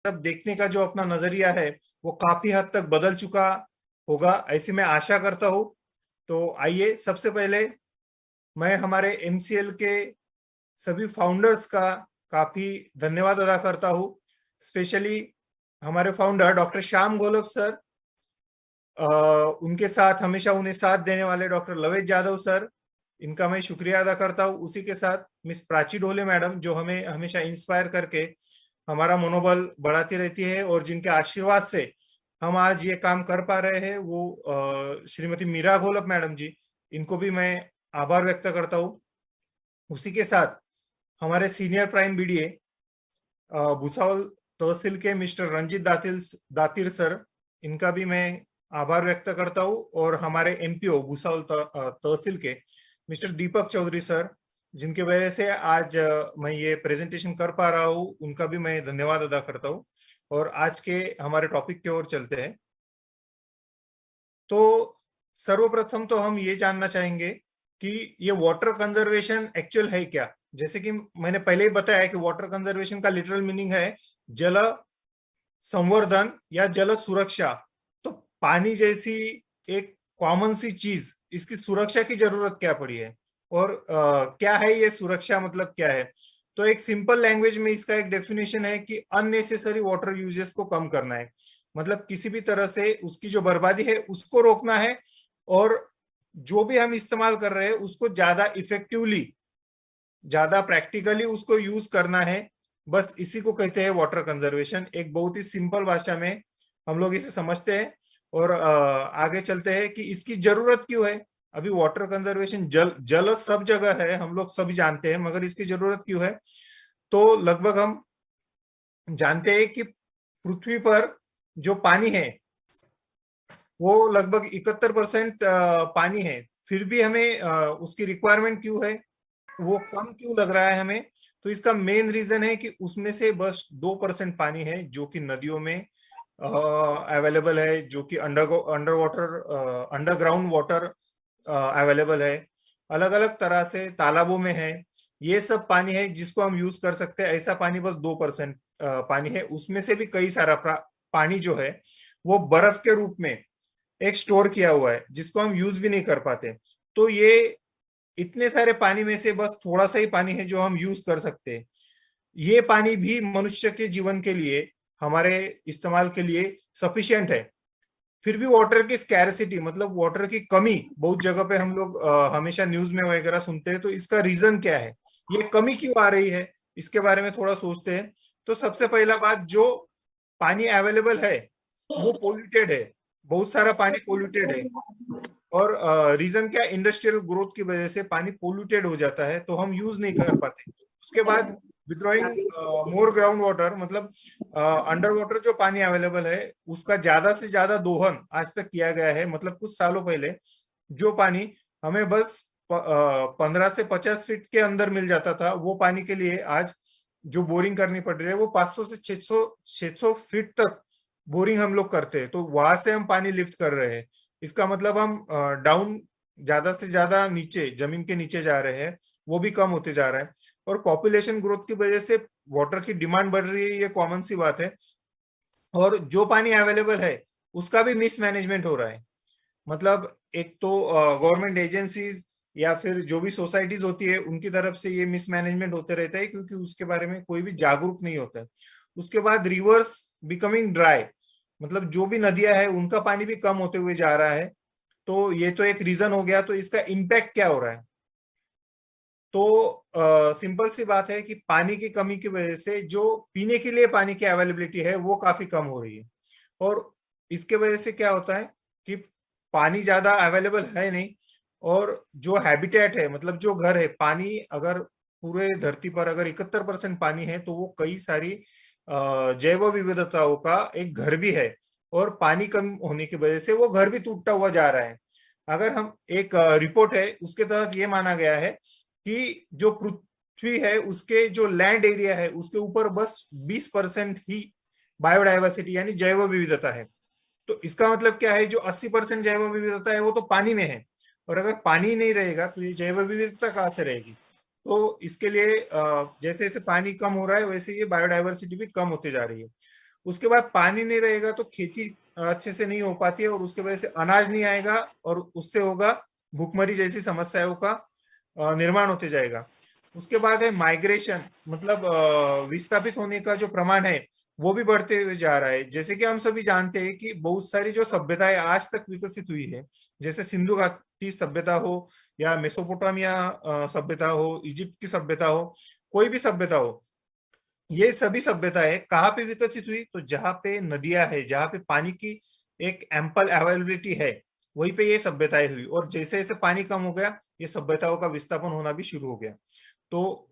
तरफ देखने का जो अपना नजरिया है वो काफी हद तक बदल चुका होगा, ऐसी मैं आशा करता हूँ। तो आइए, सबसे पहले मैं हमारे एमसीएल के सभी फाउंडर्स का काफी धन्यवाद अदा करता हूँ। स्पेशली हमारे फाउंडर डॉक्टर श्याम गोलब सर, उनके साथ हमेशा उन्हें साथ देने वाले डॉक्टर लवेज यादव सर, इनका मैं शुक्रिया अदा करता हूँ। उसी के साथ मिस प्राची ढोले मैडम, जो हमें हमेशा इंस्पायर करके हमारा मनोबल बढ़ाती रहती है और जिनके आशीर्वाद से हम आज ये काम कर पा रहे हैं, वो श्रीमती मीरा घोलप मैडम जी, इनको भी मैं आभार व्यक्त करता हूँ। उसी के साथ हमारे सीनियर प्राइम बीडीए भुसावल तहसील के मिस्टर रंजीत दातिर सर, इनका भी मैं आभार व्यक्त करता हूँ। और हमारे एमपीओ भुसावल तहसील के मिस्टर दीपक चौधरी सर, जिनके वजह से आज मैं ये प्रेजेंटेशन कर पा रहा हूँ, उनका भी मैं धन्यवाद अदा करता हूँ। और आज के हमारे टॉपिक की ओर चलते हैं। तो सर्वप्रथम तो हम ये जानना चाहेंगे कि ये वाटर कंजर्वेशन एक्चुअल है क्या। जैसे कि मैंने पहले ही बताया कि वाटर कंजर्वेशन का लिटरल मीनिंग है जल संवर्धन या जल सुरक्षा। तो पानी जैसी एक कॉमन सी चीज, इसकी सुरक्षा की जरूरत क्या पड़ी है, और क्या है ये सुरक्षा, मतलब क्या है। तो एक सिंपल लैंग्वेज में इसका एक डेफिनेशन है कि अननेसेसरी वाटर यूजेस को कम करना है, मतलब किसी भी तरह से उसकी जो बर्बादी है उसको रोकना है, और जो भी हम इस्तेमाल कर रहे हैं उसको ज्यादा इफेक्टिवली, ज्यादा प्रैक्टिकली उसको यूज करना है। बस इसी को कहते हैं वाटर कंजर्वेशन। एक बहुत ही सिंपल भाषा में हम लोग इसे समझते हैं। और आगे चलते हैं कि इसकी जरूरत क्यों है। अभी वाटर कंजर्वेशन, जल सब जगह है, हम लोग सभी जानते हैं, मगर इसकी जरूरत क्यों है। तो लगभग हम जानते हैं कि पृथ्वी पर जो पानी है वो लगभग 71% पानी है, फिर भी हमें उसकी रिक्वायरमेंट क्यों है, वो कम क्यों लग रहा है हमें। तो इसका मेन रीजन है कि उसमें से बस 2% पानी है जो कि नदियों में अवेलेबल है, जो कि under water, underground water available है, अलग अलग तरह से तालाबों में है। ये सब पानी है जिसको हम यूज कर सकते हैं। ऐसा पानी बस 2% पानी है। उसमें से भी कई सारा पानी जो है वो बर्फ के रूप में एक स्टोर किया हुआ है, जिसको हम यूज भी नहीं कर पाते। तो ये इतने सारे पानी में से बस थोड़ा सा ही पानी है जो हम यूज कर सकते हैं। ये पानी भी मनुष्य के जीवन के लिए, हमारे इस्तेमाल के लिए सफिशिएंट है। फिर भी वाटर की स्कैरसिटी, मतलब वाटर की कमी बहुत जगह पे हम लोग हमेशा न्यूज में वगैरह सुनते हैं। तो इसका रीजन क्या है, ये कमी क्यों आ रही है, इसके बारे में थोड़ा सोचते हैं। तो सबसे पहला बात, जो पानी अवेलेबल है वो पोल्यूटेड है, बहुत सारा पानी पोल्यूटेड है। और रीजन क्या, इंडस्ट्रियल ग्रोथ की वजह से पानी पोल्यूटेड हो जाता है, तो हम यूज नहीं कर पाते। उसके बाद विड्रॉइंग मोर ग्राउंड वाटर, मतलब अंडर वाटर जो पानी अवेलेबल है उसका ज्यादा से ज्यादा दोहन आज तक किया गया है। मतलब कुछ सालों पहले जो पानी हमें बस 15 से 50 फीट के अंदर मिल जाता था, वो पानी के लिए आज जो बोरिंग करनी पड़ रही है वो 500 से 600 फीट तक बोरिंग हम लोग करते हैं। तो वहां से हम पानी लिफ्ट कर रहे हैं। इसका मतलब हम डाउन, ज्यादा से ज्यादा नीचे, जमीन के नीचे जा रहे हैं, वो भी कम होते जा रहा है। और पॉपुलेशन ग्रोथ की वजह से वाटर की डिमांड बढ़ रही है, ये कॉमन सी बात है। और जो पानी अवेलेबल है उसका भी मिसमैनेजमेंट हो रहा है। मतलब एक तो गवर्नमेंट एजेंसीज या फिर जो भी सोसाइटीज होती है उनकी तरफ से ये मिसमैनेजमेंट होते रहता है, क्योंकि उसके बारे में कोई भी जागरूक नहीं होता है। उसके बाद रिवर्स बिकमिंग ड्राई, मतलब जो भी नदियां है उनका पानी भी कम होते हुए जा रहा है। तो ये तो एक रीजन हो गया। तो इसका इम्पैक्ट क्या हो रहा है। तो सिंपल सी बात है कि पानी की कमी की वजह से जो पीने के लिए पानी की अवेलेबिलिटी है वो काफी कम हो रही है। और इसके वजह से क्या होता है कि पानी ज्यादा अवेलेबल है नहीं, और जो हैबिटेट है, मतलब जो घर है, पानी अगर पूरे धरती पर अगर 71% पानी है तो वो कई सारी जैव विविधताओं का एक घर भी है। और पानी कम होने की वजह से वो घर भी टूटता हुआ जा रहा है। अगर हम, एक रिपोर्ट है उसके तहत ये माना गया है कि जो पृथ्वी है उसके जो लैंड एरिया है उसके ऊपर बस 20% ही बायोडाइवर्सिटी यानी जैव विविधता है। तो इसका मतलब क्या है, जो 80% जैव विविधता है वो तो पानी में है। और अगर पानी नहीं रहेगा तो ये जैव विविधता कहाँ से रहेगी। तो इसके लिए जैसे जैसे पानी कम हो रहा है वैसे ये बायोडाइवर्सिटी भी कम होती जा रही है। उसके बाद पानी नहीं रहेगा तो खेती अच्छे से नहीं हो पाती है, और उसके वजह से अनाज नहीं आएगा, और उससे होगा भूखमरी जैसी समस्याओं का निर्माण होते जाएगा। उसके बाद है माइग्रेशन, मतलब विस्थापित होने का जो प्रमाण है वो भी बढ़ते हुए जा रहा है। जैसे कि हम सभी जानते हैं कि बहुत सारी जो सभ्यताएं आज तक विकसित हुई है, जैसे सिंधु घाटी सभ्यता हो या मेसोपोटामिया सभ्यता हो, इजिप्ट की सभ्यता हो, कोई भी सभ्यता हो, ये सभी सभ्यताएं कहाँ पे विकसित हुई? तो जहाँ पे नदियां है, जहाँ पे पानी की एक एम्पल अवेलेबिलिटी है, वहीं पे ये सभ्यताएं हुई। और जैसे जैसे पानी कम हो गया, ये सभ्यताओं का विस्थापन होना भी शुरू हो गया। तो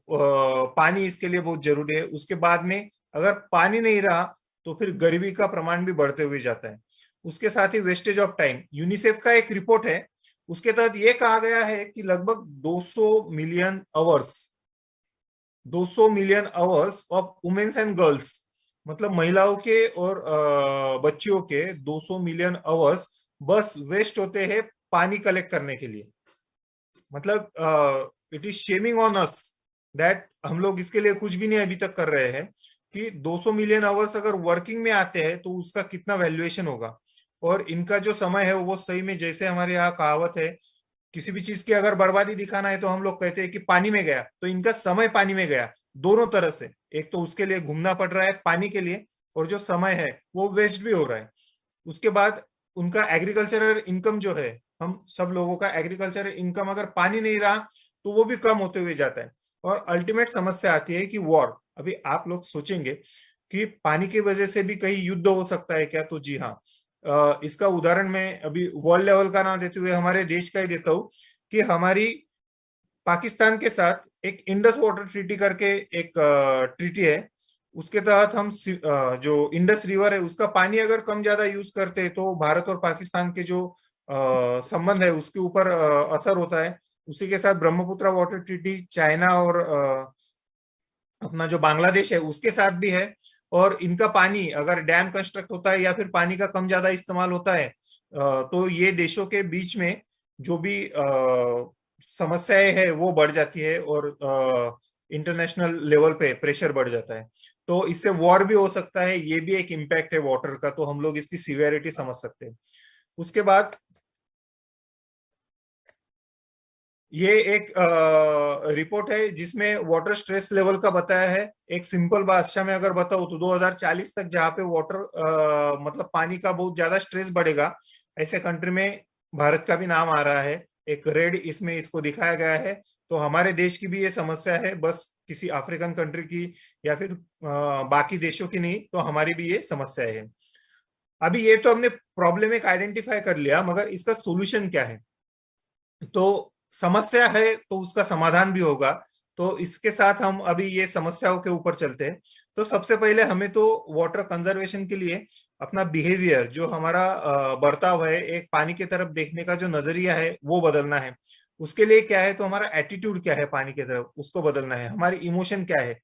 पानी इसके लिए बहुत जरूरी है। उसके बाद में अगर पानी नहीं रहा तो फिर गरीबी का प्रमाण भी बढ़ते हुए जाता है। उसके साथ ही वेस्टेज ऑफ टाइम, यूनिसेफ का एक रिपोर्ट है, उसके तहत ये कहा गया है कि लगभग 200 million hours of women's and girls, मतलब महिलाओं के और बच्चियों के 200 मिलियन आवर्स बस वेस्ट होते हैं पानी कलेक्ट करने के लिए। मतलब it is shaming on us that हम लोग इसके लिए कुछ भी नहीं अभी तक कर रहे हैं, कि 200 मिलियन आवर्स अगर वर्किंग में आते हैं तो उसका कितना वैल्यूएशन होगा। और इनका जो समय है वो सही में, जैसे हमारे यहाँ कहावत है, किसी भी चीज की अगर बर्बादी दिखाना है तो हम लोग कहते हैं कि पानी में गया, तो इनका समय पानी में गया दोनों तरह से। एक तो उसके लिए घूमना पड़ रहा है पानी के लिए, और जो समय है वो वेस्ट भी हो रहा है। उसके बाद उनका एग्रीकल्चरल इनकम जो है, हम सब लोगों का एग्रीकल्चरल इनकम अगर पानी नहीं रहा तो वो भी कम होते हुए जाता है। और अल्टीमेट समस्या आती है कि वॉर। अभी आप लोग सोचेंगे कि पानी की वजह से भी कहीं युद्ध हो सकता है क्या? तो जी हाँ, इसका उदाहरण मैं अभी वर्ल्ड लेवल का ना देते हुए हमारे देश का ही देता हूँ, कि हमारी पाकिस्तान के साथ एक इंडस वाटर ट्रीटी करके एक ट्रीटी है। उसके तहत हम जो इंडस रिवर है उसका पानी अगर कम ज्यादा यूज करते हैं तो भारत और पाकिस्तान के जो संबंध है उसके ऊपर असर होता है। उसी के साथ ब्रह्मपुत्र वाटर ट्रीटी चाइना और अपना जो बांग्लादेश है उसके साथ भी है। और इनका पानी अगर डैम कंस्ट्रक्ट होता है या फिर पानी का कम ज्यादा इस्तेमाल होता है, तो ये देशों के बीच में जो भी समस्याएं है वो बढ़ जाती है, और इंटरनेशनल लेवल पे प्रेशर बढ़ जाता है। तो इससे वॉर भी हो सकता है, ये भी एक इम्पैक्ट है वाटर का, तो हम लोग इसकी सिवियरिटी समझ सकते हैं। उसके बाद ये एक रिपोर्ट है जिसमें वाटर स्ट्रेस लेवल का बताया है। एक सिंपल भाषा में अगर बताऊं तो 2040 तक जहाँ पे वाटर मतलब पानी का बहुत ज्यादा स्ट्रेस बढ़ेगा, ऐसे कंट्री में भारत का भी नाम आ रहा है। एक रेड इसमें इसको दिखाया गया है। तो हमारे देश की भी ये समस्या है, बस किसी अफ्रीकन कंट्री की या फिर बाकी देशों की नहीं, तो हमारी भी ये समस्या है। अभी ये तो हमने प्रॉब्लम एक आइडेंटिफाई कर लिया, मगर इसका सोल्यूशन क्या है? तो समस्या है तो उसका समाधान भी होगा। तो इसके साथ हम अभी ये समस्याओं के ऊपर चलते हैं। तो सबसे पहले हमें तो वाटर कंजर्वेशन के लिए अपना बिहेवियर, जो हमारा बर्ताव है, एक पानी की तरफ देखने का जो नजरिया है वो बदलना है। उसके लिए क्या है, तो हमारा एटीट्यूड क्या है पानी की तरफ, उसको बदलना है। हमारी इमोशन क्या है,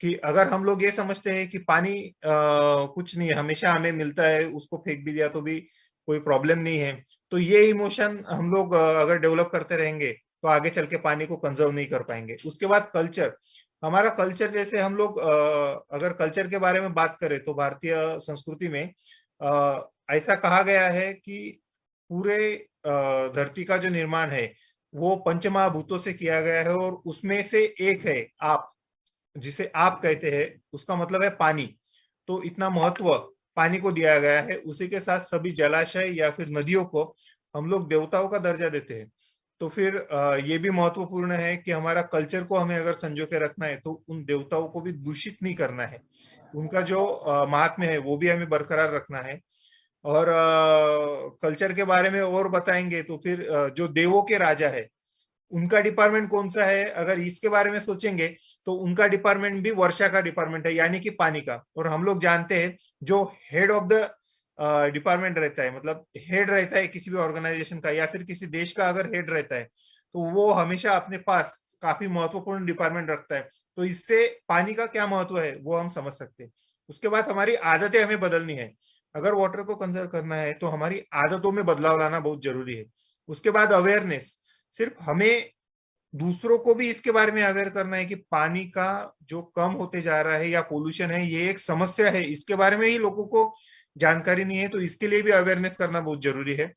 कि अगर हम लोग ये समझते हैं कि पानी कुछ नहीं है, हमेशा हमें मिलता है, उसको फेंक भी दिया तो भी कोई प्रॉब्लम नहीं है, तो ये इमोशन हम लोग अगर डेवलप करते रहेंगे तो आगे चल के पानी को कंजर्व नहीं कर पाएंगे। उसके बाद कल्चर, हमारा कल्चर, जैसे हम लोग अगर कल्चर के बारे में बात करें तो भारतीय संस्कृति में ऐसा कहा गया है कि पूरे धरती का जो निर्माण है वो पंचमहाभूतों से किया गया है, और उसमें से एक है आप, जिसे आप कहते हैं, उसका मतलब है पानी। तो इतना महत्व पानी को दिया गया है। उसी के साथ सभी जलाशय या फिर नदियों को हम लोग देवताओं का दर्जा देते हैं। तो फिर ये भी महत्वपूर्ण है कि हमारा कल्चर को हमें अगर संजो के रखना है तो उन देवताओं को भी दूषित नहीं करना है। उनका जो महात्म्य है वो भी हमें बरकरार रखना है। और कल्चर के बारे में और बताएंगे तो फिर जो देवों के राजा है उनका डिपार्टमेंट कौन सा है, अगर इसके बारे में सोचेंगे तो उनका डिपार्टमेंट भी वर्षा का डिपार्टमेंट है, यानी कि पानी का। और हम लोग जानते हैं जो हेड ऑफ द डिपार्टमेंट रहता है, मतलब हेड रहता है किसी भी ऑर्गेनाइजेशन का या फिर किसी देश का अगर हेड रहता है, तो वो हमेशा अपने पास काफी महत्वपूर्ण डिपार्टमेंट रखता है। तो इससे पानी का क्या महत्व है वो हम समझ सकते हैं। उसके बाद हमारी आदतें हमें बदलनी है। अगर वाटर को कंजर्व करना है तो हमारी आदतों में बदलाव लाना बहुत जरूरी है। उसके बाद अवेयरनेस, सिर्फ हमें दूसरों को भी इसके बारे में अवेयर करना है कि पानी का जो कम होते जा रहा है या पोल्यूशन है, ये एक समस्या है, इसके बारे में ही लोगों को जानकारी नहीं है, तो इसके लिए भी अवेयरनेस करना बहुत जरूरी है।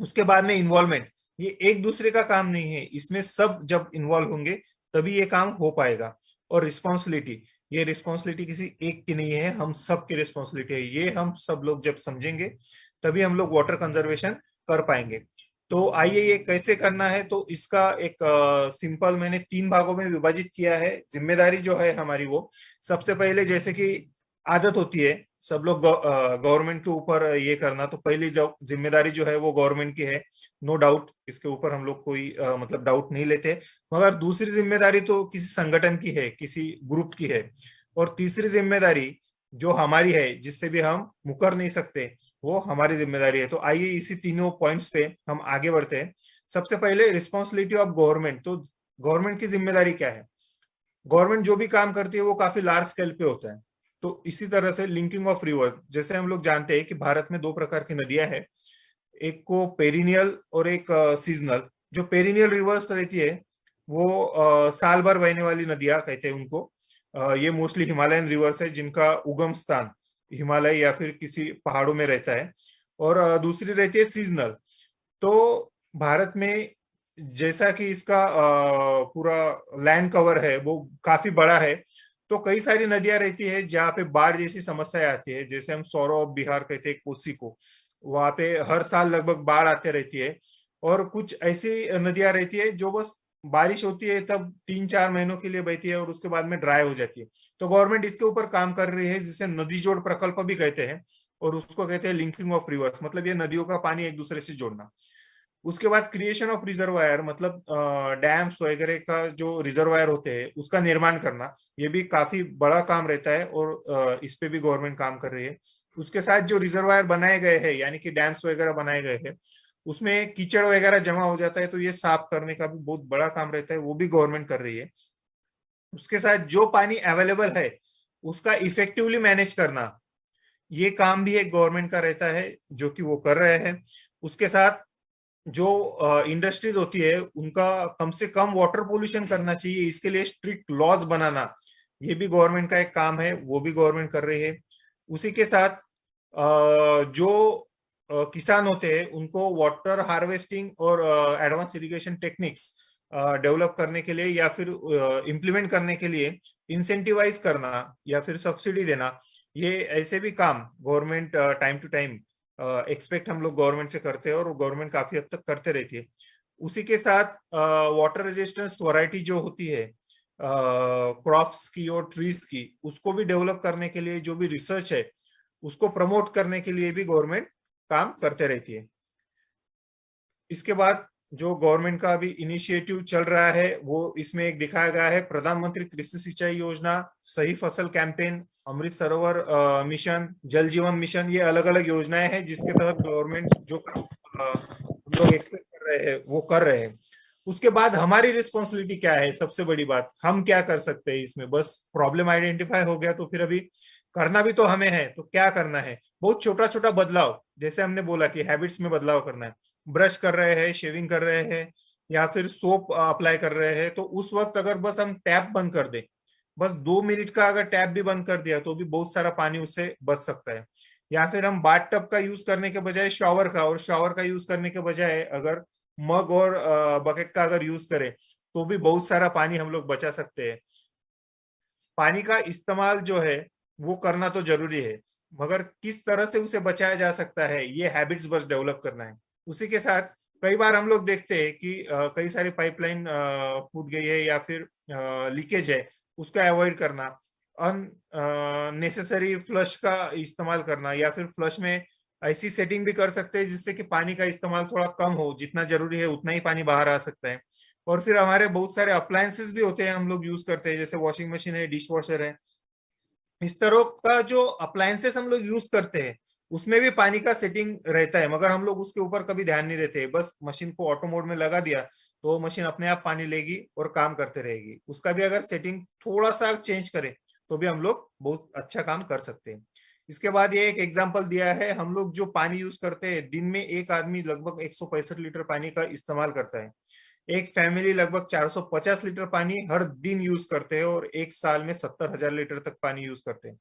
उसके बाद में इन्वॉल्वमेंट, ये एक दूसरे का काम नहीं है, इसमें सब जब इन्वॉल्व होंगे तभी ये काम हो पाएगा। और रिस्पॉन्सिबिलिटी, ये रिस्पॉन्सिबिलिटी किसी एक की नहीं है, हम सब की रिस्पॉन्सिबिलिटी है, ये हम सब लोग जब समझेंगे तभी हम लोग वाटर कंजर्वेशन कर पाएंगे। तो आइए ये कैसे करना है, तो इसका एक सिंपल मैंने 3 भागों में विभाजित किया है। जिम्मेदारी जो है हमारी, वो सबसे पहले जैसे कि आदत होती है सब लोग गवर्नमेंट के ऊपर ये करना, तो पहली जो जिम्मेदारी जो है वो गवर्नमेंट की है, नो डाउट, इसके ऊपर हम लोग कोई मतलब डाउट नहीं लेते। मगर दूसरी जिम्मेदारी तो किसी संगठन की है, किसी ग्रुप की है। और तीसरी जिम्मेदारी जो हमारी है, जिससे भी हम मुकर नहीं सकते, वो हमारी जिम्मेदारी है। तो आइए इसी तीनों पॉइंट्स पे हम आगे बढ़ते हैं। सबसे पहले रिस्पॉन्सिबिलिटी ऑफ गवर्नमेंट, तो गवर्नमेंट की जिम्मेदारी क्या है। गवर्नमेंट जो भी काम करती है वो काफी लार्ज स्केल पे होता है। तो इसी तरह से लिंकिंग ऑफ रिवर, जैसे हम लोग जानते हैं कि भारत में 2 प्रकार की नदियां हैं, एक को पेरिनियल और एक सीजनल। जो पेरिनियल रिवर्स रहती है वो साल भर बहने वाली नदियां कहते हैं उनको। ये मोस्टली हिमालयन रिवर्स है जिनका उगम स्थान हिमालय या फिर किसी पहाड़ों में रहता है। और दूसरी रहती है सीजनल। तो भारत में जैसा कि इसका पूरा लैंड कवर है वो काफी बड़ा है, तो कई सारी नदियां रहती है जहाँ पे बाढ़ जैसी समस्याएं आती है। जैसे हम सौरव बिहार कहते हैं कोसी को, वहां पे हर साल लगभग बाढ़ आते रहती है। और कुछ ऐसी नदियां रहती है जो बस बारिश होती है तब 3-4 महीनों के लिए बहती है और उसके बाद में ड्राई हो जाती है। तो गवर्नमेंट इसके ऊपर काम कर रही है, जिसे नदी जोड़ प्रकल्प भी कहते हैं, और उसको कहते हैं लिंकिंग ऑफ रिवर्स, मतलब ये नदियों का पानी एक दूसरे से जोड़ना। उसके बाद क्रिएशन ऑफ रिजर्वायर, मतलब डैम्स वगैरह का जो रिजर्वायर होते हैं उसका निर्माण करना, ये भी काफी बड़ा काम रहता है, और इस पे भी गवर्नमेंट काम कर रही है। उसके साथ जो रिजर्वायर बनाए गए हैं, यानी कि डैम्स वगैरह बनाए गए हैं, उसमें कीचड़ वगैरह जमा हो जाता है, तो ये साफ करने का भी बहुत बड़ा काम रहता है, वो भी गवर्नमेंट कर रही है। उसके साथ जो पानी अवेलेबल है उसका इफेक्टिवली मैनेज करना, ये काम भी एक गवर्नमेंट का रहता है, जो कि वो कर रहे हैं। उसके साथ जो इंडस्ट्रीज होती है उनका कम से कम वाटर पोल्यूशन करना चाहिए, इसके लिए स्ट्रिक्ट लॉज बनाना, ये भी गवर्नमेंट का एक काम है, वो भी गवर्नमेंट कर रही है। उसी के साथ जो किसान होते हैं उनको वाटर हार्वेस्टिंग और एडवांस इरिगेशन टेक्निक्स डेवलप करने के लिए या फिर इम्प्लीमेंट करने के लिए इंसेंटिवाइज करना या फिर सब्सिडी देना, ये ऐसे भी काम government time to time expect हम लोग गवर्नमेंट से करते हैं, और गवर्नमेंट काफी हद तक करते रहती है। उसी के साथ वाटर रेजिस्टेंस वैरायटी जो होती है क्रॉप्स की और ट्रीज की, उसको भी डेवलप करने के लिए जो भी रिसर्च है उसको प्रमोट करने के लिए भी गवर्नमेंट काम करते रहती है। इसके बाद जो गवर्नमेंट का अभी इनिशिएटिव चल रहा है वो इसमें एक दिखाया गया है, प्रधानमंत्री कृषि सिंचाई योजना, सही फसल कैंपेन, अमृत सरोवर मिशन, जल जीवन मिशन, ये अलग अलग योजनाएं हैं जिसके तहत गवर्नमेंट जो काम हम लोग एक्सपेक्ट कर रहे हैं वो कर रहे हैं। उसके बाद हमारी रिस्पॉन्सिबिलिटी क्या है, सबसे बड़ी बात हम क्या कर सकते हैं इसमें। बस प्रॉब्लम आइडेंटिफाई हो गया तो फिर अभी करना भी तो हमें है, तो क्या करना है। बहुत छोटा छोटा बदलाव, जैसे हमने बोला कि हैबिट्स में बदलाव करना है, ब्रश कर रहे हैं, शेविंग कर रहे हैं या फिर सोप अप्लाई कर रहे हैं, तो उस वक्त अगर बस हम टैप बंद कर दें, बस 2 मिनट का अगर टैप भी बंद कर दिया तो भी बहुत सारा पानी उससे बच सकता है। या फिर हम बाथ टब का यूज करने के बजाय शावर का, और शावर का यूज करने के बजाय अगर मग और बकेट का अगर यूज करें तो भी बहुत सारा पानी हम लोग बचा सकते हैं। पानी का इस्तेमाल जो है वो करना तो जरूरी है, मगर किस तरह से उसे बचाया जा सकता है, ये हैबिट्स बस डेवलप करना है। उसी के साथ कई बार हम लोग देखते हैं कि कई सारी पाइपलाइन फूट गई है या फिर लीकेज है, उसका अवॉइड करना, अननेसेसरी फ्लश का इस्तेमाल करना, या फिर फ्लश में ऐसी सेटिंग भी कर सकते हैं जिससे कि पानी का इस्तेमाल थोड़ा कम हो, जितना जरूरी है उतना ही पानी बाहर आ सकता है। और फिर हमारे बहुत सारे अप्लायंसेस भी होते हैं हम लोग यूज करते हैं, जैसे वॉशिंग मशीन है, डिश वॉशर है, इस तरह का जो अप्लायंसेस हम लोग यूज करते हैं उसमें भी पानी का सेटिंग रहता है, मगर हम लोग उसके ऊपर कभी ध्यान नहीं देते। बस मशीन को ऑटो मोड में लगा दिया तो वो मशीन अपने आप पानी लेगी और काम करते रहेगी। उसका भी अगर सेटिंग थोड़ा सा चेंज करें तो भी हम लोग बहुत अच्छा काम कर सकते हैं। इसके बाद ये एक एग्जांपल दिया है, हम लोग जो पानी यूज करते हैं दिन में एक आदमी लगभग 165 लीटर पानी का इस्तेमाल करता है। एक फैमिली लगभग 450 लीटर पानी हर दिन यूज करते हैं और एक साल में 70,000 लीटर तक पानी यूज करते हैं।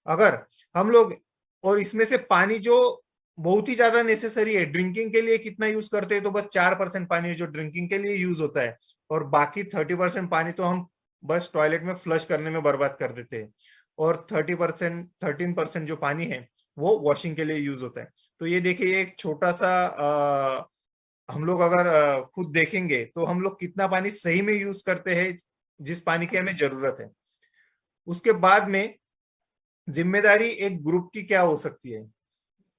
अगर हम लोग, और इसमें से पानी जो बहुत ही ज्यादा नेसेसरी है ड्रिंकिंग के लिए कितना यूज करते हैं, तो बस 4% पानी है जो ड्रिंकिंग के लिए यूज होता है, और बाकी 30% पानी तो हम बस टॉयलेट में फ्लश करने में बर्बाद कर देते हैं, और 13% जो पानी है वो वॉशिंग के लिए यूज होता है। तो ये देखिए एक छोटा सा हम लोग अगर खुद देखेंगे तो हम लोग कितना पानी सही में यूज करते हैं जिस पानी की हमें जरूरत है। उसके बाद में जिम्मेदारी एक ग्रुप की क्या हो सकती है,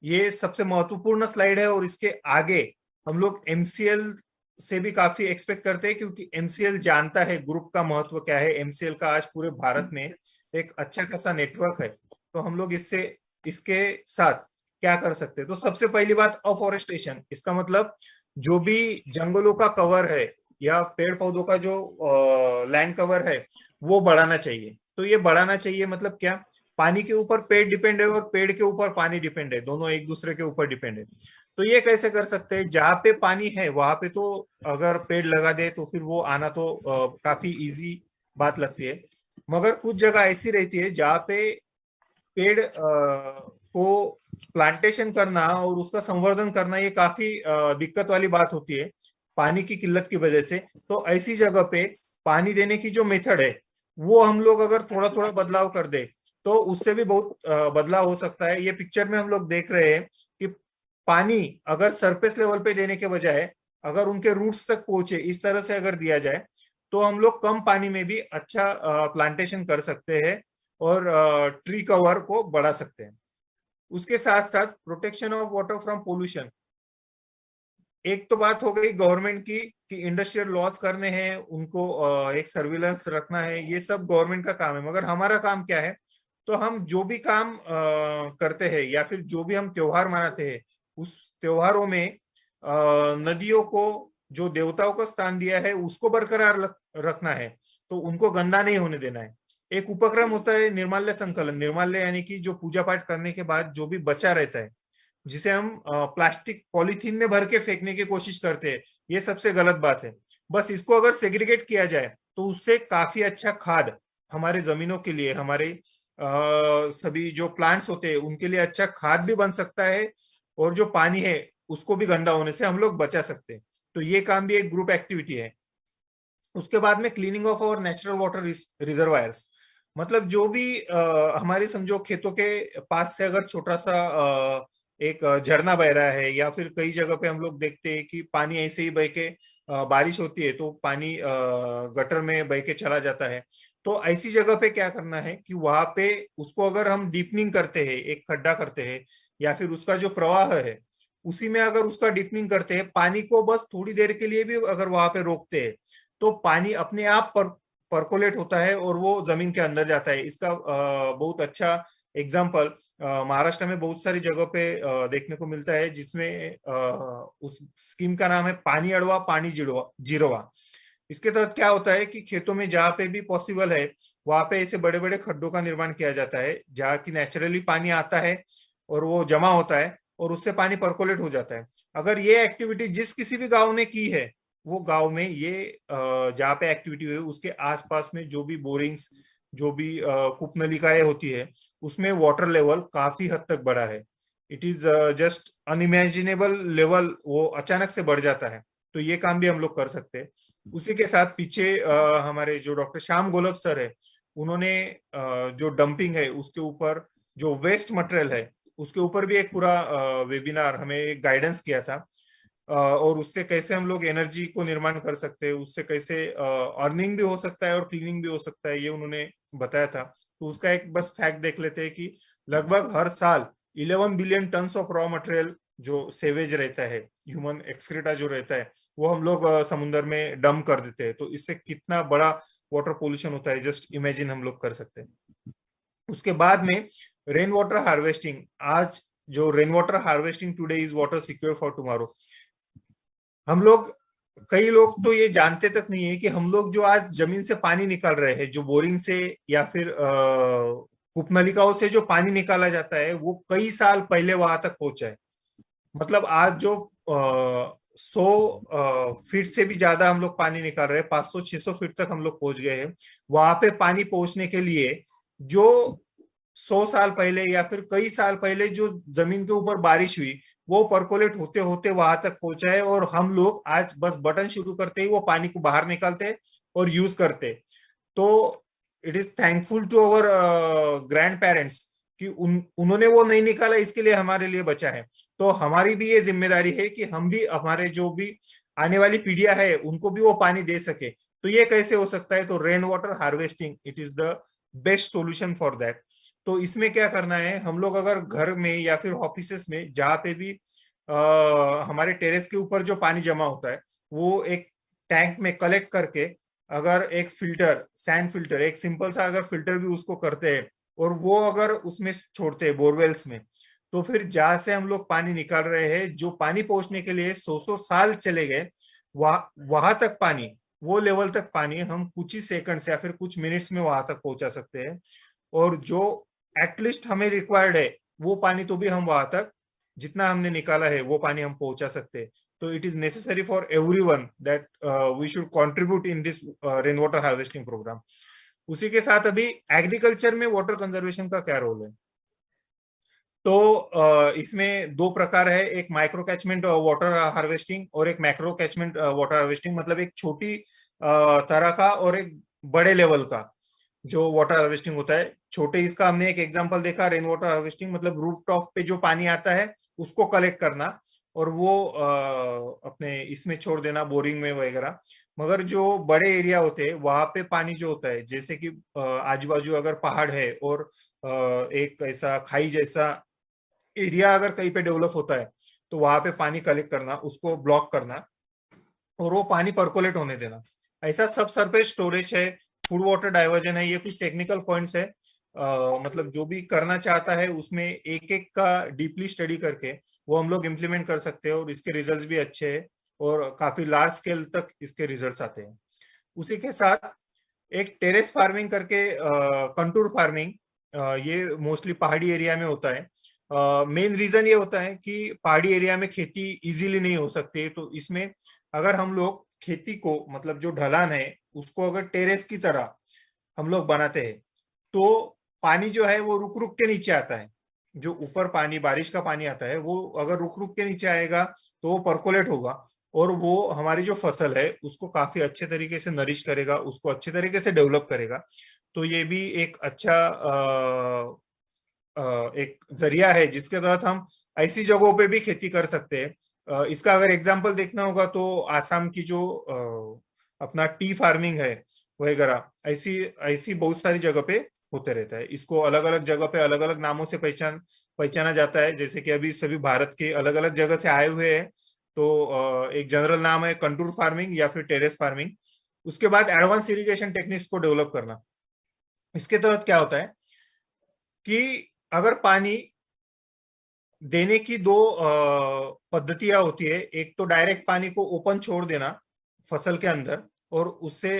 ये सबसे महत्वपूर्ण स्लाइड है, और इसके आगे हम लोग एमसीएल से भी काफी एक्सपेक्ट करते हैं, क्योंकि एमसीएल जानता है ग्रुप का महत्व क्या है। एमसीएल का आज पूरे भारत में एक अच्छा खासा नेटवर्क है, तो हम लोग इससे इसके साथ क्या कर सकते हैं। तो सबसे पहली बात अफॉरेस्टेशन, इसका मतलब जो भी जंगलों का कवर है या पेड़ पौधों का जो लैंड कवर है वो बढ़ाना चाहिए। तो ये बढ़ाना चाहिए मतलब क्या, पानी के ऊपर पेड़ डिपेंड है और पेड़ के ऊपर पानी डिपेंड है, दोनों एक दूसरे के ऊपर डिपेंड है। तो ये कैसे कर सकते हैं, जहाँ पे पानी है वहां पे तो अगर पेड़ लगा दे तो फिर वो आना तो काफी इजी बात लगती है, मगर कुछ जगह ऐसी रहती है जहाँ पे पेड़ को प्लांटेशन करना और उसका संवर्धन करना ये काफी दिक्कत वाली बात होती है पानी की किल्लत की वजह से। तो ऐसी जगह पे पानी देने की जो मेथड है वो हम लोग अगर थोड़ा थोड़ा बदलाव कर दे तो उससे भी बहुत बदलाव हो सकता है। ये पिक्चर में हम लोग देख रहे हैं कि पानी अगर सरफेस लेवल पे देने के बजाय अगर उनके रूट्स तक पहुंचे इस तरह से अगर दिया जाए तो हम लोग कम पानी में भी अच्छा प्लांटेशन कर सकते हैं और ट्री कवर को बढ़ा सकते हैं। उसके साथ साथ protection of water from pollution, एक तो बात हो गई गवर्नमेंट की कि इंडस्ट्रियल लॉस करने हैं, उनको एक सर्विलेंस रखना है, ये सब गवर्नमेंट का काम है। मगर हमारा काम क्या है, तो हम जो भी काम करते हैं या फिर जो भी हम त्योहार मनाते हैं उस त्योहारों में नदियों को जो देवताओं का स्थान दिया है उसको बरकरार रखना है, तो उनको गंदा नहीं होने देना है। एक उपक्रम होता है निर्माल्य संकलन, निर्माल्य यानी कि जो पूजा पाठ करने के बाद जो भी बचा रहता है जिसे हम प्लास्टिक पॉलीथीन में भर के फेंकने की कोशिश करते हैं, ये सबसे गलत बात है। बस इसको अगर सेग्रीगेट किया जाए तो उससे काफी अच्छा खाद हमारे जमीनों के लिए, हमारे सभी जो प्लांट्स होते हैं उनके लिए अच्छा खाद भी बन सकता है, और जो पानी है उसको भी गंदा होने से हम लोग बचा सकते हैं। तो ये काम भी एक ग्रुप एक्टिविटी है। उसके बाद में cleaning of our natural water reservoirs, मतलब जो भी हमारे समझो खेतों के पास से अगर छोटा सा एक झरना बह रहा है, या फिर कई जगह पे हम लोग देखते हैं कि पानी ऐसे ही बह के बारिश होती है तो पानी गटर में बह के चला जाता है। तो ऐसी जगह पे क्या करना है कि वहां पे उसको अगर हम डीपनिंग करते हैं, एक खड्डा करते हैं, या फिर उसका जो प्रवाह है उसी में अगर उसका डीपनिंग करते हैं, पानी को बस थोड़ी देर के लिए भी अगर वहां पे रोकते हैं तो पानी अपने आप परकोलेट होता है और वो जमीन के अंदर जाता है। इसका बहुत अच्छा एग्जाम्पल महाराष्ट्र में बहुत सारी जगहों पे देखने को मिलता है, जिसमें उस स्कीम का नाम है पानी अड़वा पानी जिरवा। इसके तहत क्या होता है कि खेतों में जहाँ पे भी पॉसिबल है वहां पे ऐसे बड़े बड़े खड्डों का निर्माण किया जाता है जहाँ की नेचुरली पानी आता है और वो जमा होता है और उससे पानी परकोलेट हो जाता है। अगर ये एक्टिविटी जिस किसी भी गांव ने की है, वो गांव में ये जहाँ पे एक्टिविटी हुई उसके आसपास में जो भी बोरिंग्स, जो भी कूपनलिकाएं होती है उसमें वाटर लेवल काफी हद तक बढ़ा है। It is just unimaginable level, वो अचानक से बढ़ जाता है। तो ये काम भी हम लोग कर सकते हैं। उसी के साथ पीछे हमारे जो डॉक्टर श्याम गोलब सर है उन्होंने जो डंपिंग है उसके ऊपर, जो वेस्ट मटेरियल है उसके ऊपर भी एक पूरा वेबिनार हमें गाइडेंस किया था, और उससे कैसे हम लोग एनर्जी को निर्माण कर सकते हैं, उससे कैसे अर्निंग भी हो सकता है और क्लीनिंग भी हो सकता है, ये उन्होंने बताया था। तो उसका एक बस फैक्ट देख लेते हैं कि लगभग हर साल 11 billion ton of raw material जो सेवेज रहता है, ह्यूमन एक्सक्रीटा जो रहता है, वो हम लोग समुद्र में डंप कर देते हैं। तो इससे कितना बड़ा वाटर पोल्यूशन होता है जस्ट इमेजिन हम लोग कर सकते हैं। उसके बाद में रेन वाटर हार्वेस्टिंग, आज जो rain water harvesting today is water secure for tomorrow. हम लोग, कई लोग तो ये जानते तक नहीं है कि हम लोग जो आज जमीन से पानी निकाल रहे हैं, जो बोरिंग से या फिर कूपनलिकाओं से जो पानी निकाला जाता है वो कई साल पहले वहां तक पहुंचा है। मतलब आज जो 100 फीट से भी ज्यादा हम लोग पानी निकाल रहे हैं, 500-600 फीट तक हम लोग पहुंच गए हैं। वहां पे पानी पहुंचने के लिए जो 100 साल पहले या फिर कई साल पहले जो जमीन के ऊपर बारिश हुई, वो परकोलेट होते होते वहां तक पहुंचा है, और हम लोग आज बस बटन शुरू करते ही वो पानी को बाहर निकालते हैं और यूज करते हैं। तो it is thankful to our grand parents कि उन्होंने वो नहीं निकाला, इसके लिए हमारे लिए बचा है। तो हमारी भी ये जिम्मेदारी है कि हम भी हमारे जो भी आने वाली पीढ़ियां है उनको भी वो पानी दे सके। तो ये कैसे हो सकता है? तो rain water harvesting it is the best solution for that. तो इसमें क्या करना है, हम लोग अगर घर में या फिर ऑफिसेस में जहाँ पे भी हमारे टेरेस के ऊपर जो पानी जमा होता है वो एक टैंक में कलेक्ट करके, अगर एक फिल्टर, सैंड फिल्टर, एक सिंपल सा अगर फिल्टर भी उसको करते हैं और वो अगर उसमें छोड़ते हैं बोरवेल्स में, तो फिर जहां से हम लोग पानी निकाल रहे हैं, जो पानी पहुंचने के लिए 100 साल चले गए, वहां तक पानी, वो लेवल तक पानी हम कुछ ही सेकंड्स या फिर कुछ मिनट्स में वहां तक पहुंचा सकते हैं। और जो एटलीस्ट हमें रिक्वायर्ड है वो पानी तो भी हम वहां तक जितना हमने निकाला है वो पानी हम पहुंचा सकते हैं। तो it is necessary for everyone that we should contribute in this rain water harvesting programme. उसी के साथ अभी एग्रीकल्चर में वाटर कंजर्वेशन का क्या रोल है? तो इसमें दो प्रकार है, एक माइक्रो कैचमेंट वाटर हार्वेस्टिंग और एक मैक्रो कैचमेंट वाटर हार्वेस्टिंग। मतलब एक छोटी तरह का और एक बड़े लेवल का जो वाटर हार्वेस्टिंग होता है। छोटे इसका हमने एक एग्जांपल देखा, रेन वाटर हार्वेस्टिंग मतलब रूफ टॉप पे जो पानी आता है उसको कलेक्ट करना और वो अपने इसमें छोड़ देना, बोरिंग में वगैरह। मगर जो बड़े एरिया होते हैं वहां पे पानी जो होता है, जैसे कि आजू बाजू अगर पहाड़ है और एक ऐसा खाई जैसा एरिया अगर कहीं पे डेवलप होता है, तो वहां पे पानी कलेक्ट करना, उसको ब्लॉक करना और वो पानी परकोलेट होने देना। ऐसा सब सरफेस स्टोरेज है, फूड वाटर डाइवर्जन है, ये कुछ टेक्निकल पॉइंट्स है। मतलब जो भी करना चाहता है उसमें एक एक का डीपली स्टडी करके वो हम लोग इम्प्लीमेंट कर सकते हैं, और इसके रिजल्ट्स भी अच्छे हैं और काफी लार्ज स्केल तक इसके रिजल्ट्स आते हैं। उसी के साथ एक टेरेस फार्मिंग करके, कंटूर फार्मिंग, ये मोस्टली पहाड़ी एरिया में होता है। मेन रीजन ये होता है कि पहाड़ी एरिया में खेती इजीली नहीं हो सकती, तो इसमें अगर हम लोग खेती को, मतलब जो ढलान है उसको अगर टेरेस की तरह हम लोग बनाते हैं, तो पानी जो है वो रुक रुक के नीचे आता है। जो ऊपर पानी, बारिश का पानी आता है, वो अगर रुक रुक के नीचे आएगा तो वो परकोलेट होगा और वो हमारी जो फसल है उसको काफी अच्छे तरीके से नरिश करेगा, उसको अच्छे तरीके से डेवलप करेगा। तो ये भी एक अच्छा एक जरिया है जिसके तहत हम ऐसी जगहों पे भी खेती कर सकते हैं। इसका अगर एग्जांपल देखना होगा तो आसाम की जो अपना टी फार्मिंग है वगैरह, ऐसी ऐसी बहुत सारी जगह पे होते रहता है। इसको अलग अलग जगह पे अलग अलग नामों से पहचाना जाता है, जैसे कि अभी सभी भारत के अलग अलग जगह से आए हुए हैं। तो एक जनरल नाम है कंटूर फार्मिंग या फिर टेरेस फार्मिंग। उसके बाद एडवांस इरिगेशन टेक्निक्स को डेवलप करना। इसके तहत क्या होता है कि अगर पानी देने की दो पद्धतियां होती है। एक तो डायरेक्ट पानी को ओपन छोड़ देना फसल के अंदर और उससे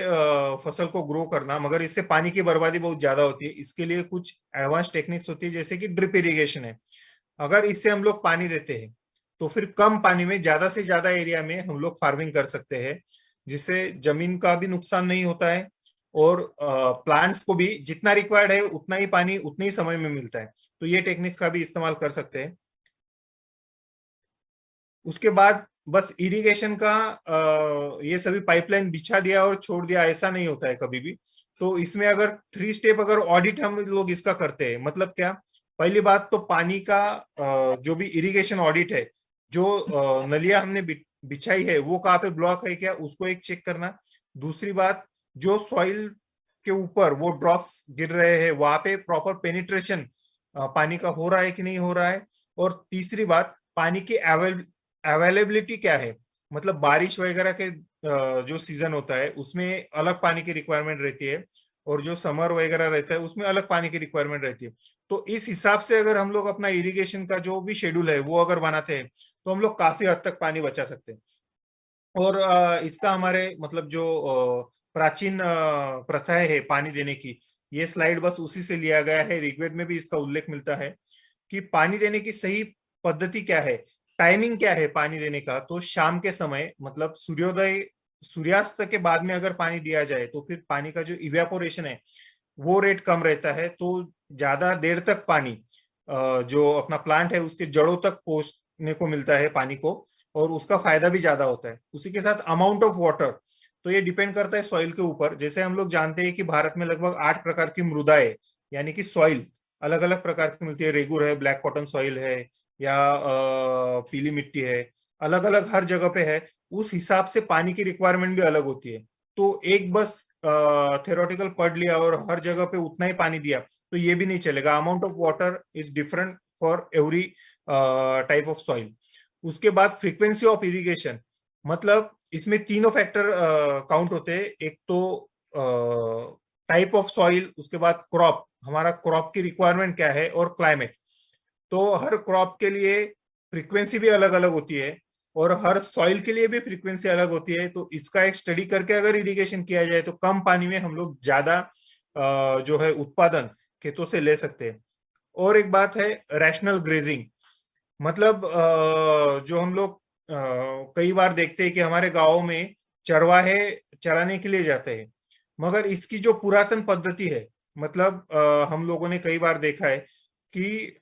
फसल को ग्रो करना, मगर इससे पानी की बर्बादी बहुत ज्यादा होती है। इसके लिए कुछ एडवांस टेक्निक्स होती है, जैसे कि ड्रिप इरिगेशन है। अगर इससे हम लोग पानी देते हैं तो फिर कम पानी में ज्यादा से ज्यादा एरिया में हम लोग फार्मिंग कर सकते हैं, जिससे जमीन का भी नुकसान नहीं होता है और प्लांट्स को भी जितना रिक्वायर्ड है उतना ही पानी उतने ही समय में मिलता है। तो ये टेक्निक्स का भी इस्तेमाल कर सकते हैं। उसके बाद बस इरिगेशन का ये सभी पाइपलाइन बिछा दिया और छोड़ दिया, ऐसा नहीं होता है कभी भी। तो इसमें अगर 3 स्टेप अगर ऑडिट हम लोग इसका करते हैं, मतलब क्या? पहली बात तो पानी का जो भी इरिगेशन ऑडिट है, जो नलियां हमने बिछाई है वो कहाँ पे ब्लॉक है क्या, उसको एक चेक करना। दूसरी बात, जो सॉइल के ऊपर वो ड्रॉप्स गिर रहे हैं वहां पे प्रॉपर पेनिट्रेशन पानी का हो रहा है कि नहीं हो रहा है। और तीसरी बात, पानी की अवेलेबिलिटी क्या है। मतलब बारिश वगैरह के जो सीजन होता है उसमें अलग पानी की रिक्वायरमेंट रहती है, और जो समर वगैरह रहता है उसमें अलग पानी की रिक्वायरमेंट रहती है। तो इस हिसाब से अगर हम लोग अपना इरिगेशन का जो भी शेड्यूल है वो अगर बनाते हैं तो हम लोग काफी हद तक पानी बचा सकते हैं। और इसका हमारे मतलब जो प्राचीन प्रथाएं है पानी देने की, ये स्लाइड बस उसी से लिया गया है। ऋग्वेद में भी इसका उल्लेख मिलता है कि पानी देने की सही पद्धति क्या है। टाइमिंग क्या है पानी देने का, तो शाम के समय मतलब सूर्यास्त के बाद में अगर पानी दिया जाए तो फिर पानी का जो इवेपोरेशन है वो रेट कम रहता है, तो ज्यादा देर तक पानी जो अपना प्लांट है उसके जड़ों तक पहुंचने को मिलता है पानी को, और उसका फायदा भी ज्यादा होता है। उसी के साथ अमाउंट ऑफ वाटर, तो ये डिपेंड करता है सॉइल के ऊपर। जैसे हम लोग जानते हैं कि भारत में लगभग 8 प्रकार की मृदाएं यानी कि सॉइल अलग अलग प्रकार की मिलती है। रेगुर है, ब्लैक कॉटन सॉइल है, या पीली मिट्टी है, अलग अलग हर जगह पे है। उस हिसाब से पानी की रिक्वायरमेंट भी अलग होती है। तो एक बस थ्योरेटिकल पढ़ लिया और हर जगह पे उतना ही पानी दिया तो ये भी नहीं चलेगा। Amount of water is different for every type of soil. उसके बाद फ्रीक्वेंसी ऑफ इरिगेशन, मतलब इसमें तीनों फैक्टर काउंट होते हैं। एक तो टाइप ऑफ सॉइल, उसके बाद क्रॉप, हमारा क्रॉप की रिक्वायरमेंट क्या है, और क्लाइमेट। तो हर क्रॉप के लिए फ्रीक्वेंसी भी अलग अलग होती है, और हर सॉइल के लिए भी फ्रीक्वेंसी अलग होती है। तो इसका एक स्टडी करके अगर इरिगेशन किया जाए तो कम पानी में हम लोग ज्यादा जो है उत्पादन खेतों से ले सकते हैं। और एक बात है रैशनल ग्रेजिंग, मतलब जो हम लोग कई बार देखते हैं कि हमारे गांवों में चरवाहे चराने के लिए जाते हैं, मगर इसकी जो पुरातन पद्धति है, मतलब हम लोगों ने कई बार देखा है कि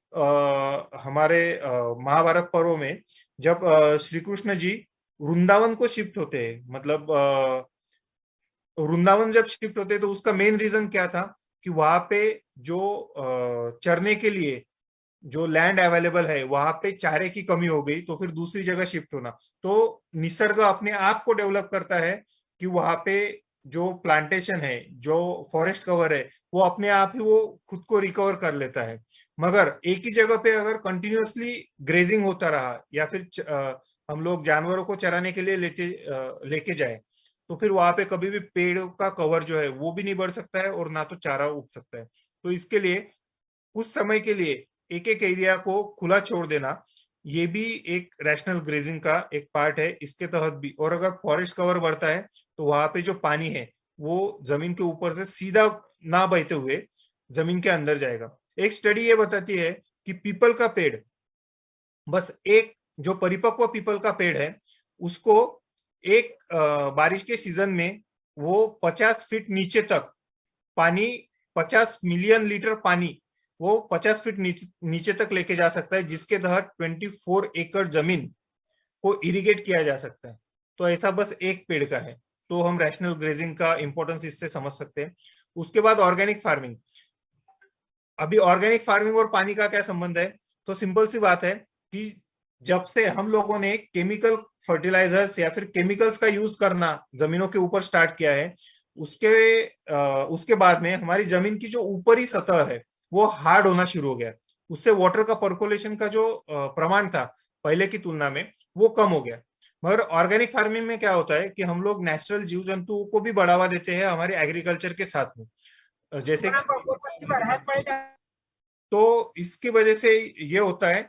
हमारे महाभारत पर्व में जब श्री कृष्ण जी वृंदावन को शिफ्ट होते हैं, मतलब वृंदावन जब शिफ्ट होते हैं तो उसका मेन रीजन क्या था कि वहां पे जो चरने के लिए जो लैंड अवेलेबल है वहां पे चारे की कमी हो गई, तो फिर दूसरी जगह शिफ्ट होना। तो निसर्ग अपने आप को डेवलप करता है कि वहां पे जो प्लांटेशन है, जो फॉरेस्ट कवर है, वो अपने आप ही वो खुद को रिकवर कर लेता है। मगर एक ही जगह पे अगर कंटिन्यूअसली ग्रेजिंग होता रहा, या फिर हम लोग जानवरों को चराने के लिए लेके जाए, तो फिर वहां पे कभी भी पेड़ का कवर जो है वो भी नहीं बढ़ सकता है और ना तो चारा उग सकता है। तो इसके लिए कुछ समय के लिए एक एक एरिया को खुला छोड़ देना, ये भी एक रैशनल ग्रेजिंग का एक पार्ट है इसके तहत भी। और अगर फॉरेस्ट कवर बढ़ता है तो वहां पे जो पानी है वो जमीन के ऊपर से सीधा ना बहते हुए जमीन के अंदर जाएगा। एक स्टडी ये बताती है कि पीपल का पेड़, बस एक जो परिपक्व पीपल का पेड़ है उसको एक बारिश के सीजन में वो 50 फीट नीचे तक पानी, 50 मिलियन लीटर पानी वो 50 फीट नीचे तक लेके जा सकता है, जिसके तहत 24 एकड़ जमीन को इरिगेट किया जा सकता है। तो ऐसा बस एक पेड़ का है। तो हम रैशनल ग्रेजिंग का इंपॉर्टेंस इससे समझ सकते हैं। उसके बाद ऑर्गेनिक फार्मिंग। अभी ऑर्गेनिक फार्मिंग और पानी का क्या संबंध है, तो सिंपल सी बात है कि जब से हम लोगों ने केमिकल फर्टिलाइजर्स या फिर केमिकल्स का यूज करना जमीनों के ऊपर स्टार्ट किया है, उसके बाद में हमारी जमीन की जो ऊपरी सतह है वो हार्ड होना शुरू हो गया। उससे वाटर का पर्कोलेशन का जो प्रमाण था पहले की तुलना में वो कम हो गया। मगर ऑर्गेनिक फार्मिंग में क्या होता है कि हम लोग नेचुरल जीव जंतुओं को भी बढ़ावा देते हैं हमारे एग्रीकल्चर के साथ में, जैसे तो इसकी वजह से ये होता है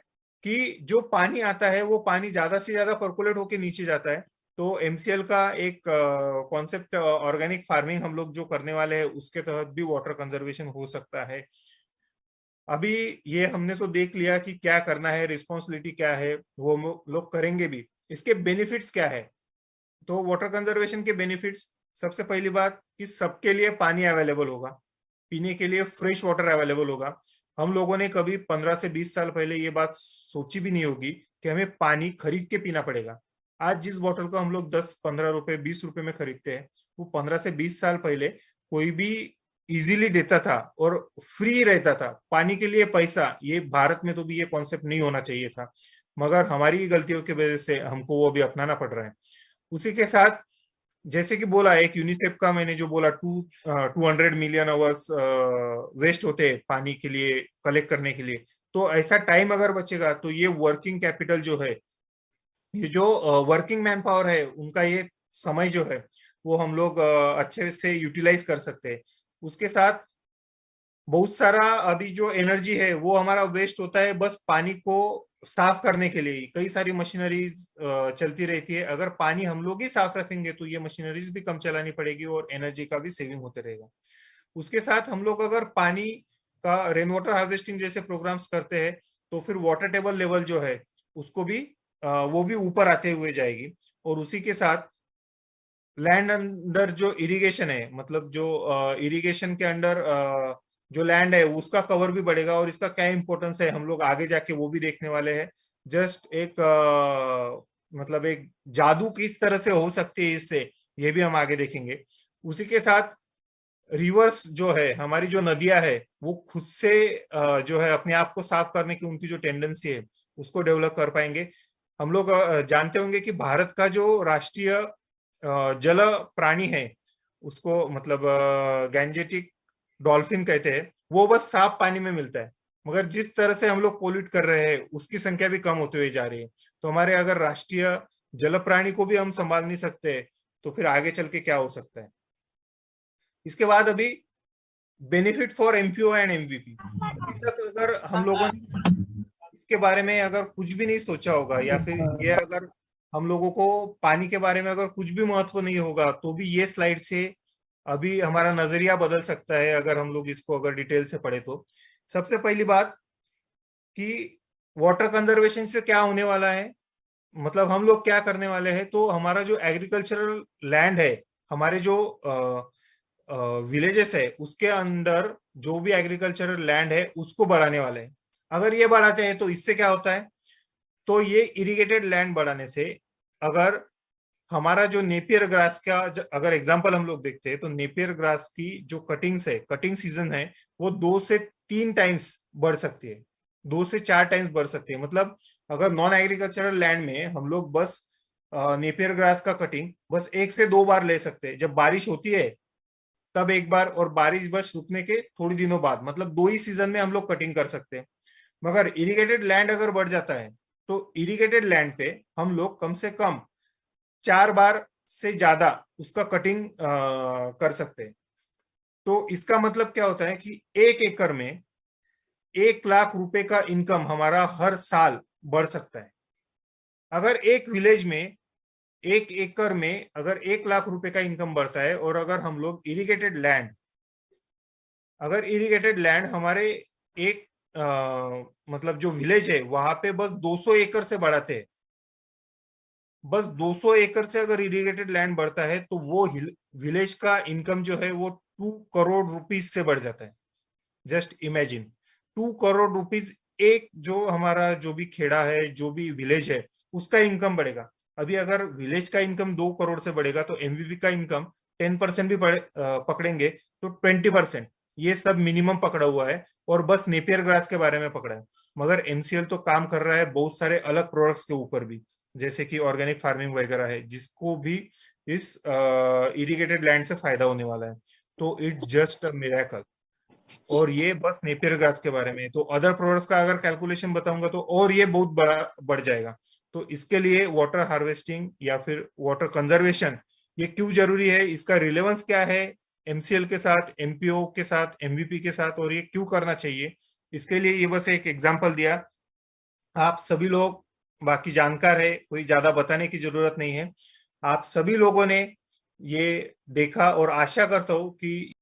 कि जो पानी आता है वो पानी ज्यादा से ज्यादा पर्कुलेट होके नीचे जाता है। तो एमसीएल का एक कॉन्सेप्ट ऑर्गेनिक फार्मिंग हम लोग जो करने वाले हैं उसके तहत भी वाटर कंजर्वेशन हो सकता है। अभी ये हमने तो देख लिया कि क्या करना है, रिस्पॉन्सिबिलिटी क्या है, वो हम लोग करेंगे भी। इसके बेनिफिट्स क्या है, तो वाटर कंजर्वेशन के बेनिफिट्स, सबसे पहली बात कि सबके लिए पानी अवेलेबल होगा, पीने के लिए फ्रेश वाटर अवेलेबल होगा। हम लोगों ने कभी 15 से 20 साल पहले ये बात सोची भी नहीं होगी कि हमें पानी खरीद के पीना पड़ेगा। आज जिस बोतल को हम लोग 10-15 रुपए 20 रुपए में खरीदते हैं, वो 15 से 20 साल पहले कोई भी इजीली देता था और फ्री रहता था। पानी के लिए पैसा, ये भारत में तो भी ये कॉन्सेप्ट नहीं होना चाहिए था, मगर हमारी गलतियों की वजह से हमको वो भी अपनाना पड़ रहा है। उसी के साथ जैसे कि बोला एक यूनिसेफ का मैंने जो बोला 200 मिलियन आवर्स वेस्ट होते हैं पानी के लिए कलेक्ट करने के लिए। तो ऐसा टाइम अगर बचेगा तो ये वर्किंग कैपिटल जो है, ये जो वर्किंग मैन पावर है, उनका ये समय जो है वो हम लोग अच्छे से यूटिलाइज कर सकते हैं। उसके साथ बहुत सारा अभी जो एनर्जी है वो हमारा वेस्ट होता है बस पानी को साफ करने के लिए। कई सारी मशीनरीज चलती रहती है, अगर पानी हम लोग ही साफ रखेंगे तो ये मशीनरीज भी कम चलानी पड़ेगी और एनर्जी का भी सेविंग होते रहेगा। उसके साथ हम लोग अगर पानी का रेन वाटर हार्वेस्टिंग जैसे प्रोग्राम्स करते हैं तो फिर वाटर टेबल लेवल जो है उसको भी वो भी ऊपर आते हुए जाएगी। और उसी के साथ लैंड अंडर जो इरिगेशन है, मतलब जो इरिगेशन के अंडर जो लैंड है उसका कवर भी बढ़ेगा। और इसका क्या इंपॉर्टेंस है हम लोग आगे जाके वो भी देखने वाले हैं। जस्ट एक मतलब एक जादू किस तरह से हो सकती है इससे, ये भी हम आगे देखेंगे। उसी के साथ रिवर्स जो है, हमारी जो नदियां है वो खुद से जो है अपने आप को साफ करने की उनकी जो टेंडेंसी है उसको डेवलप कर पाएंगे। हम लोग जानते होंगे कि भारत का जो राष्ट्रीय जल प्राणी है उसको मतलब गैंजेटिक डॉल्फिन कहते हैं, वो बस साफ पानी में मिलता है। मगर जिस तरह से हम लोग पोल्यूट कर रहे हैं उसकी संख्या भी कम होती हुई जा रही है। तो हमारे अगर राष्ट्रीय जल प्राणी को भी हम संभाल नहीं सकते तो फिर आगे चल के क्या हो सकता है। इसके बाद अभी benefit for MPO and MVP, अभी तक अगर हम लोगों ने इसके बारे में अगर कुछ भी नहीं सोचा होगा, या फिर ये अगर हम लोगों को पानी के बारे में अगर कुछ भी महत्व नहीं होगा, तो भी ये स्लाइड से अभी हमारा नजरिया बदल सकता है अगर हम लोग इसको अगर डिटेल से पढ़े तो। सबसे पहली बात कि वाटर कंजर्वेशन से क्या होने वाला है, मतलब हम लोग क्या करने वाले हैं। तो हमारा जो एग्रीकल्चरल लैंड है, हमारे जो विलेजेस है उसके अंदर जो भी एग्रीकल्चरल लैंड है उसको बढ़ाने वाले हैं। अगर ये बढ़ाते हैं तो इससे क्या होता है, तो ये इरिगेटेड लैंड बढ़ाने से अगर हमारा जो नेपियर ग्रास का अगर एग्जांपल हम लोग देखते हैं, तो नेपियर ग्रास की जो कटिंग्स है, कटिंग सीजन है, वो 2 से 3 टाइम्स बढ़ सकती है, 2 से 4 टाइम्स बढ़ सकती है। मतलब अगर नॉन एग्रीकल्चरल लैंड में हम लोग बस नेपियर ग्रास का कटिंग बस 1 से 2 बार ले सकते हैं, जब बारिश होती है तब एक बार, और बारिश बस रुकने के थोड़ी दिनों बाद, मतलब 2 ही सीजन में हम लोग कटिंग कर सकते हैं। मगर इरिगेटेड लैंड अगर बढ़ जाता है तो इरिगेटेड लैंड पे हम लोग कम से कम 4 बार से ज्यादा उसका कटिंग कर सकते हैं। तो इसका मतलब क्या होता है कि 1 एकड़ में 1 लाख रुपए का इनकम हमारा हर साल बढ़ सकता है। अगर एक विलेज में 1 एकड़ में अगर 1 लाख रुपए का इनकम बढ़ता है, और अगर हम लोग इरिगेटेड लैंड, अगर इरिगेटेड लैंड हमारे एक मतलब जो विलेज है वहां पे बस 200 एकड़ से बढ़ाते हैं, बस 200 एकड़ से अगर इरिगेटेड लैंड बढ़ता है तो वो विलेज का इनकम जो है वो 2 करोड़ रुपीज से बढ़ जाता है। जस्ट इमेजिन, 2 करोड़ रुपीज एक जो हमारा जो भी खेड़ा है, जो भी विलेज है, उसका इनकम बढ़ेगा। अभी अगर विलेज का इनकम 2 करोड़ से बढ़ेगा तो एमवीपी का इनकम 10% भी पकड़ेंगे तो 20%, ये सब मिनिमम पकड़ा हुआ है। और बस नेपियर ग्रास के बारे में पकड़ा है। मगर एमसीएल तो काम कर रहा है बहुत सारे अलग प्रोडक्ट्स के ऊपर भी, जैसे कि ऑर्गेनिक फार्मिंग वगैरह है, जिसको भी इस इरिगेटेड लैंड से फायदा होने वाला है। तो इट्स जस्ट अ मिरेकल। और ये बस नेपियर ग्रास के बारे में है। तो अदर प्रोडक्ट्स का अगर कैलकुलेशन बताऊंगा तो और ये बहुत बड़ा बढ़ जाएगा। तो इसके लिए वाटर हार्वेस्टिंग या फिर वाटर कंजर्वेशन ये क्यों जरूरी है, इसका रिलेवेंस क्या है एमसीएल के साथ, एमपीओ के साथ, एमवीपी के साथ, और ये क्यों करना चाहिए, इसके लिए ये बस एक एग्जांपल दिया। आप सभी लोग बाकी जानकार है, कोई ज्यादा बताने की जरूरत नहीं है। आप सभी लोगों ने ये देखा और आशा करता हूं कि